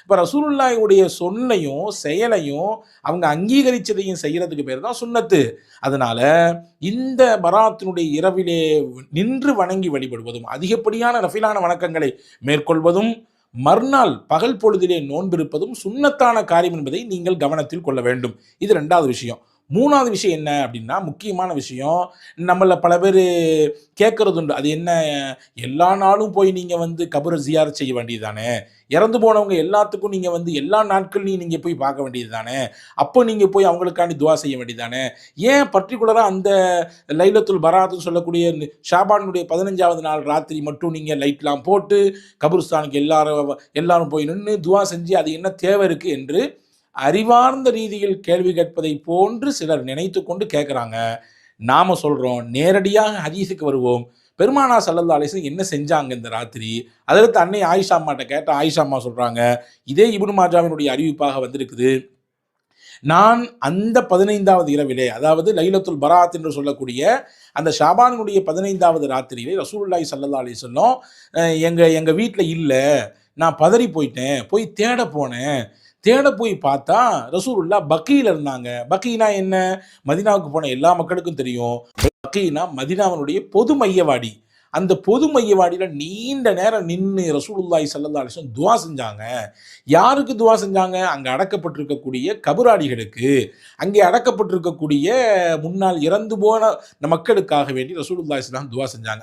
இப்போ ரசூலுல்லாஹியுடைய சொல்லையும் செயலையும் அவங்க அங்கீகரிச்சதையும் செய்யறதுக்கு பேர் தான் சுன்னத்து. அதனால இந்த பராத்தினுடைய இரவிலே நின்று வணங்கி வழிபடுவதும் அதிகப்படியான நஃபிலான வணக்கங்களை மேற்கொள்வதும் மறுநாள் பகல் பொழுதிலே நோன்பிருப்பதும் சுன்னத்தான காரியம் என்பதை நீங்கள் கவனத்தில் கொள்ள வேண்டும். இது 2வது விஷயம். 3வது விஷயம் என்ன அப்படின்னா, முக்கியமான விஷயம், நம்மள பல பேர் கேட்கறது உண்டு. அது என்ன, எல்லா நாளும் போய் நீங்க வந்து கபரை ஜியாரத் செய்ய வேண்டியது தானே, இறந்து போனவங்க எல்லாத்துக்கும் நீங்க வந்து எல்லா நாட்கள்லையும் நீங்க போய் பார்க்க வேண்டியது தானே, அப்போ நீங்க போய் அவங்களுக்காண்டி துவா செய்ய வேண்டியது தானே, ஏன் பர்டிகுலரா அந்த லைலத்துல் பராத்துன்னு சொல்லக்கூடிய ஷாபானுடைய 15வது நாள் ராத்திரி மட்டும் நீங்க லைட்லாம் போட்டு கபருஸ்தானுக்கு எல்லாரும் போய் நின்று துவா செஞ்சு அது என்ன தேவை இருக்கு என்று அறிவார்ந்த ரீதியில் கேள்வி கேட்பதை போன்று சிலர் நினைத்து கொண்டு கேட்குறாங்க. நாம சொல்றோம், நேரடியாக ஹதீஸுக்கு வருவோம். பெருமானார் ஸல்லல்லாஹு அலைஹி வஸல்லம் என்ன செஞ்சாங்க இந்த ராத்திரி? அதற்கு அன்னை ஆயிஷா அம்மாட்ட கேட்ட ஆயிஷா அம்மா சொல்றாங்க, இதே இப்னு மாஜாவினுடைய அறிவிப்பாக வந்திருக்குது. நான் அந்த 15வது இரவிலே, அதாவது லைலத்துல் பராத் என்று சொல்லக்கூடிய அந்த ஷாபானுடைய 15வது ராத்திரியிலே ரசூலுல்லாஹி ஸல்லல்லாஹு அலைஹி வஸல்லம் எங்க வீட்டில் இல்லை. நான் பதறி போயிட்டேன். போய் தேட போனேன். தேட போய் பார்த்தா ரசூலுல்லாஹ் பக்கீல இருந்தாங்க. பக்கீனா என்ன? மதீனாவுக்கு போன எல்லா மக்களுக்கும் தெரியும். பக்கீனா மதீனாவினுடைய பொது மையவாடி. அந்த பொது மையவாடியில நீண்ட நேரம் நின்று ரசூலுல்லாஹி ஸல்லல்லாஹு அலைஹி வஸல்லம் துவா செஞ்சாங்க. யாருக்கு துவா செஞ்சாங்க? அங்க அடக்கப்பட்டிருக்கக்கூடிய கபராளிகளுக்கு, அங்கே அடக்கப்பட்டிருக்கக்கூடிய முன்னால் இறந்து போன மக்களுக்காக வேண்டி ரசூலுல்லாஹி ஸல்லல்லாஹு அலைஹி வஸல்லம் துவா செஞ்சாங்க.